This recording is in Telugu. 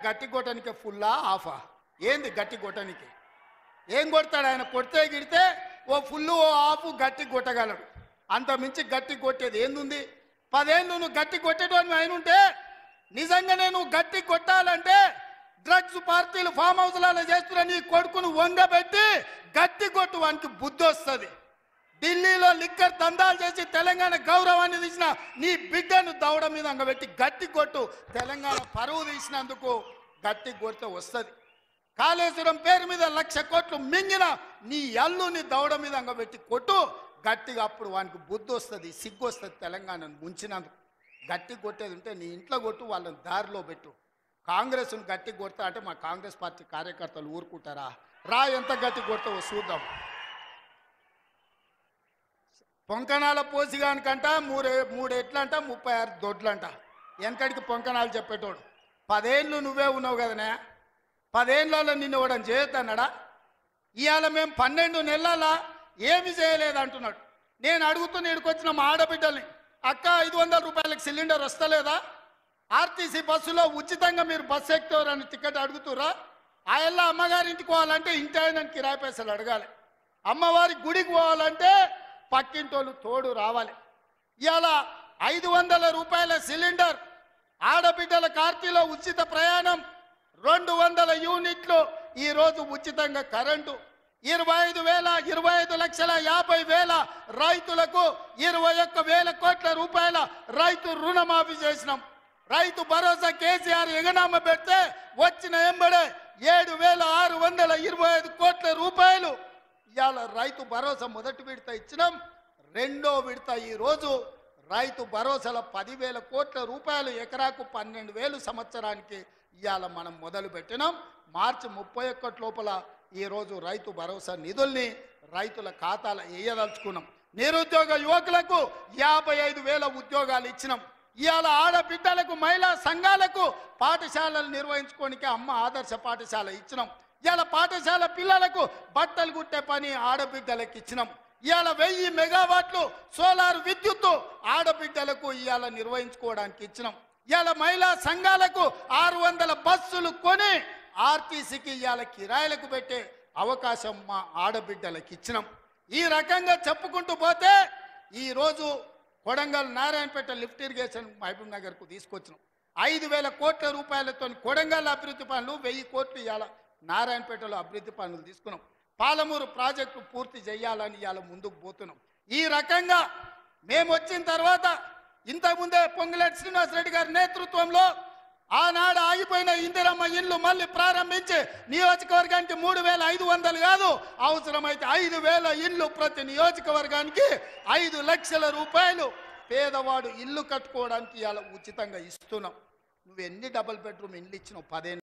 గట్టి కొట్టడానికి ఫుల్లా ఆఫా ఏంది గట్టి కొట్టడానికి ఏం కొడతాడు ఆయన కొడితే గిడితే ఓ ఫుల్ ఓ ఆఫ్ గట్టి కొట్టగలడు అంత మించి గట్టి కొట్టేది ఏందుంది 10 ఏళ్ళు నువ్వు గట్టి కొట్టేటోని ఆయన ఉంటే నిజంగానే నువ్వు గట్టి కొట్టాలంటే డ్రగ్స్ పార్టీలు ఫామ్ హౌస్లలో చేస్తున్న నీ కొడుకును వంగబెట్టి గట్టి కొట్టు వానికి బుద్ధి వస్తుంది ఢిల్లీలో లిక్కర్ దందాలు చేసి తెలంగాణ గౌరవాన్ని తీసిన నీ బిడ్డను దవడ మీద అంగబెట్టి గట్టి కొట్టు తెలంగాణ పరువు తీసినందుకు గట్టి కొడితే వస్తుంది కాళేశ్వరం పేరు మీద 1,00,000 కోట్లు మింగిన నీ అల్లుని దవడ మీద అంగబెట్టి కొట్టు గట్టిగా అప్పుడు వానికి బుద్ధి వస్తుంది సిగ్గు వస్తుంది తెలంగాణను ముంచినందుకు గట్టి కొట్టేది ఉంటే నీ ఇంట్లో కొట్టు వాళ్ళని దారిలో పెట్టు కాంగ్రెస్ను గట్టి కొడతా అంటే మా కాంగ్రెస్ పార్టీ కార్యకర్తలు ఊరుకుంటారా రా ఎంత గట్టి కొడతావో చూద్దాం పొంకణాల పోసిగానికంట మూడు ఎట్లంట 36 దొడ్లంట వెనకడికి పొంకణాలు చెప్పేటోడు 10 ఏళ్ళు నువ్వే ఉన్నావు కదనే 10 ఏళ్ళలో నిన్ను ఇవ్వడం చేయొద్దన్నాడా ఇవాళ మేము 12 నెలల ఏమి చేయలేదు అంటున్నాడు నేను అడుగుతున్న ఇక్కడికొచ్చిన మా ఆడబిడ్డల్ని అక్క 500 రూపాయలకు సిలిండర్ వస్తలేదా ఆర్టీసీ బస్సులో ఉచితంగా మీరు బస్సు ఎక్కుతారని టికెట్ అడుగుతురా ఆ ఎల్ల అమ్మగారింటికి పోవాలంటే ఇంటి ఆయన కిరాయి పైసలు అడగాలి అమ్మవారి గుడికి పోవాలంటే పక్కింటోళ్ళు తోడు రావాలి ఇవాళ 500 రూపాయల సిలిండర్ ఆడబిడ్డల కార్తీలో ఉచిత ప్రయాణం 200 యూనిట్లు ఈరోజు ఉచితంగా కరెంటు 25,50,50,000 రైతులకు 21,000 కోట్ల రూపాయల రైతు రుణమాఫీ చేసినాం రైతు భరోసా కేసీఆర్ ఎగనామ పెడితే వచ్చిన ఎంబడే 7,625 కోట్ల రూపాయలు ఇవాళ రైతు భరోసా మొదటి విడత ఇచ్చినాం రెండో విడత ఈరోజు రైతు భరోసాల 10,000 కోట్ల రూపాయలు ఎకరాకు 12,000 సంవత్సరానికి ఇవాళ మనం మొదలు పెట్టినాం మార్చి 31 లోపల ఈరోజు రైతు భరోసా నిధుల్ని రైతుల ఖాతాలో వేయదలుచుకున్నాం నిరుద్యోగ యువకులకు 55,000 ఉద్యోగాలు ఇచ్చినాం ఇవాళ ఆడబిడ్డలకు మహిళా సంఘాలకు పాఠశాలలు నిర్వహించుకోనికి అమ్మ ఆదర్శ పాఠశాల ఇచ్చినాం ఇవాళ పాఠశాల పిల్లలకు బట్టలు కుట్టే పని ఆడబిడ్డలకు ఇచ్చినాం ఇవాళ 1000 మెగావాట్లు సోలార్ విద్యుత్తు ఆడబిడ్డలకు ఇవాళ నిర్వహించుకోవడానికి ఇచ్చినాం ఇవాళ మహిళా సంఘాలకు 600 బస్సులు కొని ఆర్టీసీకి ఇవాళ కిరాయిలకు పెట్టే అవకాశం మా ఆడబిడ్డలకు ఇచ్చినాం ఈ రకంగా చెప్పుకుంటూ పోతే ఈరోజు కొడంగల్ నారాయణపేట లిఫ్ట్ ఇరిగేషన్ మహబూబ్ నగర్కు తీసుకొచ్చినాం 5,000 కోట్ల రూపాయలతో కొడంగల్ అభివృద్ధి పనులు 1,000 కోట్లు ఇవాళ నారాయణపేటలో అభివృద్ధి పనులు తీసుకున్నాం పాలమూరు ప్రాజెక్టు పూర్తి చేయాలని ఇవాళ ముందుకు పోతున్నాం ఈ రకంగా మేము వచ్చిన తర్వాత ఇంతకుముందే పొంగులేటి శ్రీనివాసరెడ్డి గారి నేతృత్వంలో ఆనాడు ఆగిపోయిన ఇందిరమ్మ ఇల్లు మళ్ళీ ప్రారంభించి నియోజకవర్గానికి 3,500 కాదు అవసరమైతే 5,000 ఇల్లు ప్రతి నియోజకవర్గానికి 5 లక్షల రూపాయలు పేదవాడు ఇల్లు కట్టుకోవడానికి ఇవాళ ఉచితంగా ఇస్తున్నాం నువ్వు ఎన్ని డబుల్ బెడ్రూమ్ ఇల్లు ఇచ్చినావు 10